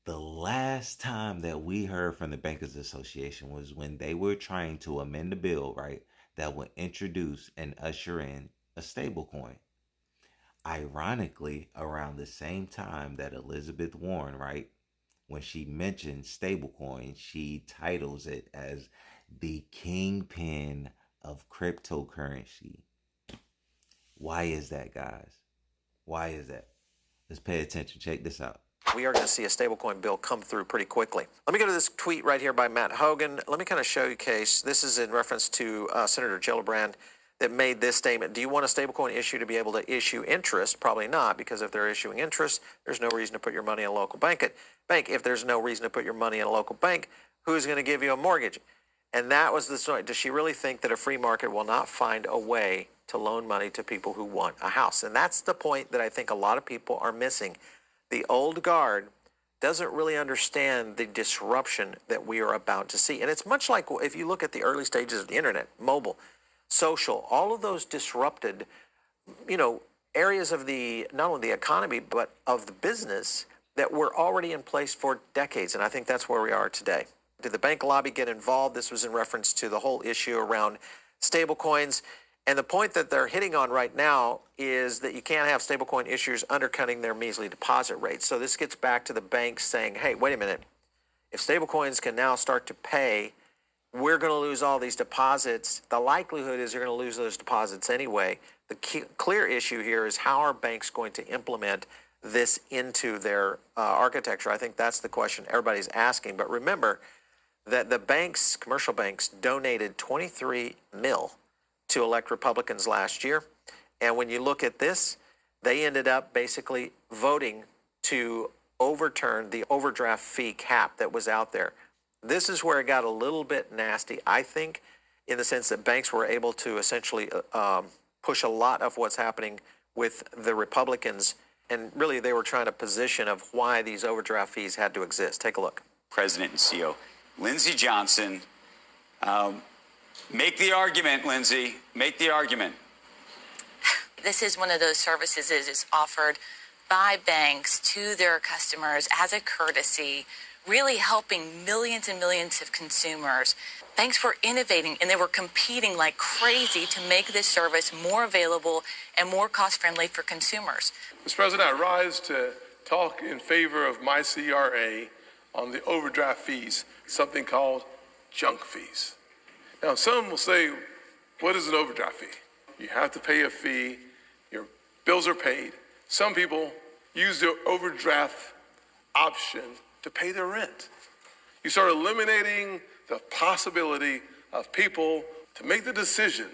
The last time that we heard from the Bankers Association was when they were trying to amend the bill, right, that would introduce and usher in a stablecoin. Ironically, around the same time that Elizabeth Warren, right, when she mentions stablecoin, she titles it as the kingpin of cryptocurrency. Why is that, guys? Why is that? Let's pay attention. Check this out. We are going to see a stablecoin bill come through pretty quickly. Let me go to this tweet right here by Matt Hogan. Let me kind of show you, Case. This is in reference to Senator Gillibrand that made this statement. Do you want a stablecoin issue to be able to issue interest? Probably not, because if they're issuing interest, there's no reason to put your money in a local bank. If there's no reason to put your money in a local bank, who's going to give you a mortgage? And that was the story. Does she really think that a free market will not find a way to loan money to people who want a house? And that's the point that I think a lot of people are missing. The old guard doesn't really understand the disruption that we are about to see. And it's much like if you look at the early stages of the internet, mobile, social, all of those disrupted, areas of not only the economy, but of the business that were already in place for decades. And I think that's where we are today. Did the bank lobby get involved? This was in reference to the whole issue around stablecoins. And the point that they're hitting on right now is that you can't have stablecoin issuers undercutting their measly deposit rates. So this gets back to the banks saying, hey, wait a minute. If stablecoins can now start to pay, we're going to lose all these deposits. The likelihood is you're going to lose those deposits anyway. The clear issue here is how are banks going to implement this into their architecture? I think that's the question everybody's asking. But remember that the banks, commercial banks, donated $23 million to elect Republicans last year. And when you look at this, they ended up basically voting to overturn the overdraft fee cap that was out there. This is where it got a little bit nasty, I think, in the sense that banks were able to essentially push a lot of what's happening with the Republicans. And really, they were trying to position of why these overdraft fees had to exist. Take a look. President and CEO, Lindsey Johnson, make the argument, Lindsey. Make the argument. This is one of those services that is offered by banks to their customers as a courtesy, really helping millions and millions of consumers. Banks were innovating and they were competing like crazy to make this service more available and more cost-friendly for consumers. Mr. President, I rise to talk in favor of my CRA on the overdraft fees, something called junk fees. Now, some will say, what is an overdraft fee? You have to pay a fee, your bills are paid. Some people use the overdraft option to pay their rent. You start eliminating the possibility of people to make the decision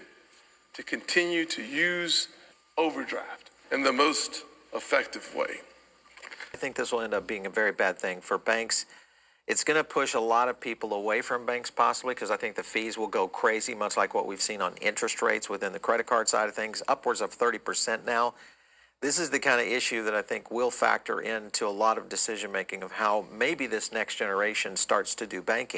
to continue to use overdraft in the most effective way. I think this will end up being a very bad thing for banks. It's going to push a lot of people away from banks possibly because I think the fees will go crazy, much like what we've seen on interest rates within the credit card side of things, upwards of 30% now. This is the kind of issue that I think will factor into a lot of decision making of how maybe this next generation starts to do banking.